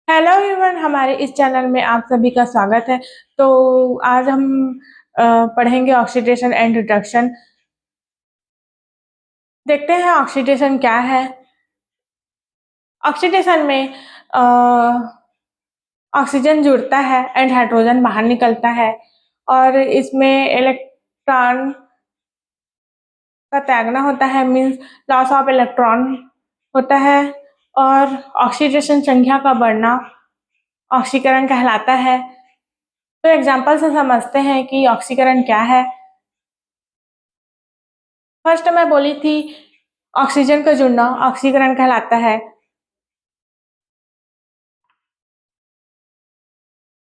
Hello everyone, हमारे इस channel में आप सभी का स्वागत है। तो आज हम पढ़ेंगे ऑक्सीडेशन एंड रिडक्शन। देखते हैं ऑक्सीडेशन क्या है। ऑक्सीडेशन में अ, ऑक्सीजन जुड़ता है एंड हाइड्रोजन बाहर निकलता है और इसमें इलेक्ट्रॉन का त्यागना होता है, मीन्स लॉस ऑफ इलेक्ट्रॉन होता है। और ऑक्सीडेशन संख्या का बढ़ना ऑक्सीकरण कहलाता है। तो एग्जाम्पल से समझते हैं कि ऑक्सीकरण क्या है। फर्स्ट मैं बोली थी ऑक्सीजन का जुड़ना ऑक्सीकरण कहलाता है।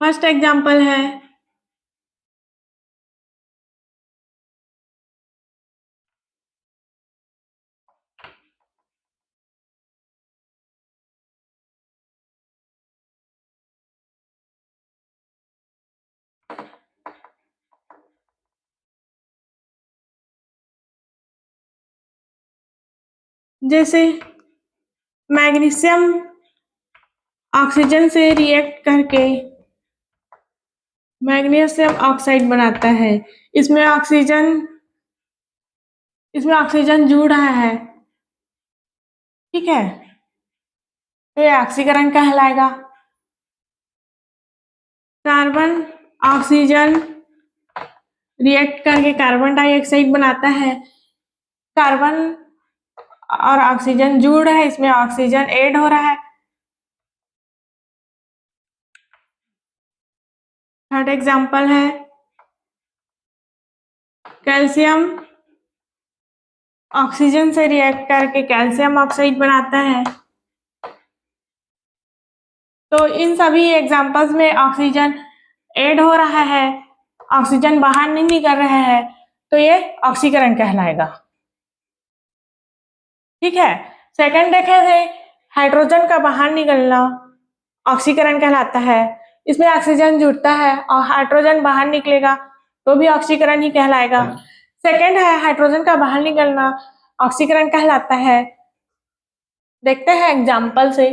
फर्स्ट एग्जाम्पल है जैसे मैग्नीशियम ऑक्सीजन से रिएक्ट करके मैग्नीशियम ऑक्साइड बनाता है। इसमें ऑक्सीजन इसमें ऑक्सीजन जुड़ रहा है, ठीक है, तो ये ऑक्सीकरण कहलाएगा। कार्बन ऑक्सीजन रिएक्ट करके कार्बन डाइऑक्साइड बनाता है। कार्बन और ऑक्सीजन जुड़ रहा है, इसमें ऑक्सीजन ऐड हो रहा है। थर्ड एग्जाम्पल है कैल्शियम ऑक्सीजन से रिएक्ट करके कैल्शियम ऑक्साइड बनाता है। तो इन सभी एग्जाम्पल्स में ऑक्सीजन ऐड हो रहा है, ऑक्सीजन बाहर नहीं निकल रहा है, तो ये ऑक्सीकरण कहलाएगा, ठीक है। सेकंड देखे थे हाइड्रोजन का बाहर निकलना ऑक्सीकरण कहलाता है। इसमें ऑक्सीजन जुड़ता है और हाइड्रोजन बाहर निकलेगा तो भी ऑक्सीकरण ही कहलाएगा। सेकंड है हाइड्रोजन का बाहर निकलना ऑक्सीकरण कहलाता है। देखते हैं एग्जाम्पल से।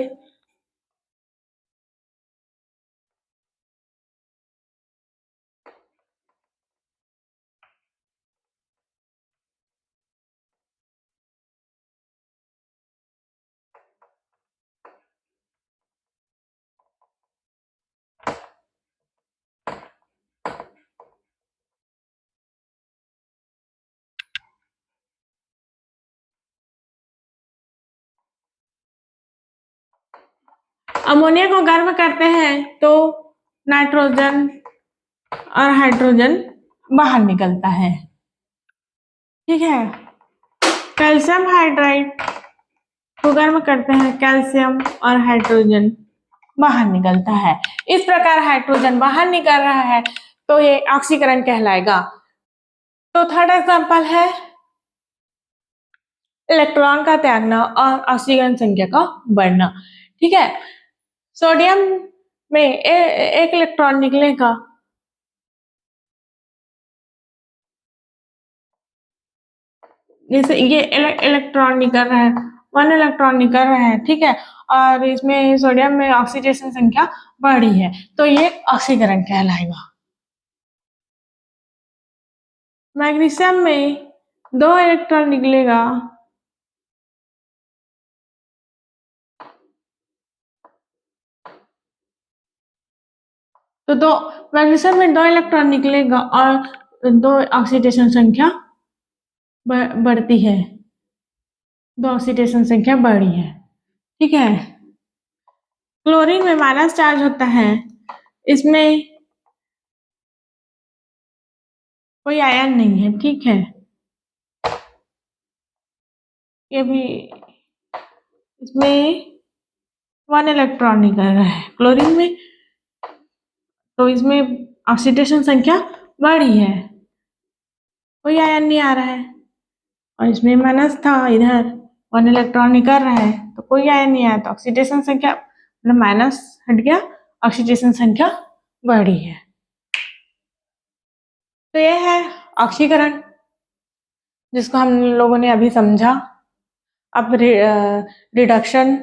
अमोनिया को गर्म करते हैं तो नाइट्रोजन और हाइड्रोजन बाहर निकलता है, ठीक है। कैल्शियम हाइड्राइड को गर्म करते हैं, कैल्शियम और हाइड्रोजन बाहर निकलता है। इस प्रकार हाइड्रोजन बाहर निकल रहा है तो ये ऑक्सीकरण कहलाएगा। तो थर्ड एग्जांपल है इलेक्ट्रॉन का त्यागना और ऑक्सीजन संख्या का बढ़ना, ठीक है। सोडियम में एक इलेक्ट्रॉन निकलेगा, जैसे ये इलेक्ट्रॉन निकल रहा है, 1 इलेक्ट्रॉन निकल रहा है, ठीक है। और इसमें सोडियम में ऑक्सीडेशन संख्या बढ़ी है तो ये ऑक्सीकरण कहलाएगा। मैग्नीशियम में 2 इलेक्ट्रॉन निकलेगा, तो दो मैग्नीशियम में 2 इलेक्ट्रॉन निकलेगा और 2 ऑक्सीडेशन संख्या बढ़ती है, 2 ऑक्सीडेशन संख्या बढ़ी है, ठीक है। क्लोरीन में माइनस चार्ज होता है, इसमें कोई आयन नहीं है, ठीक है। ये भी इसमें 1 इलेक्ट्रॉन निकल रहा है क्लोरीन में, तो इसमें ऑक्सीडेशन संख्या बढ़ी है, कोई आयन नहीं आ रहा है। और इसमें माइनस था, इधर 1 इलेक्ट्रॉन निकल रहा है तो कोई आयन नहीं आया, तो ऑक्सीडेशन संख्या मतलब माइनस हट गया, ऑक्सीडेशन संख्या बढ़ी है। तो यह है ऑक्सीकरण, जिसको हम लोगों ने अभी समझा। अब रिडक्शन,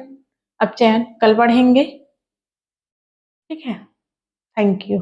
अब चयन कल पढ़ेंगे। ठीक है, थैंक यू।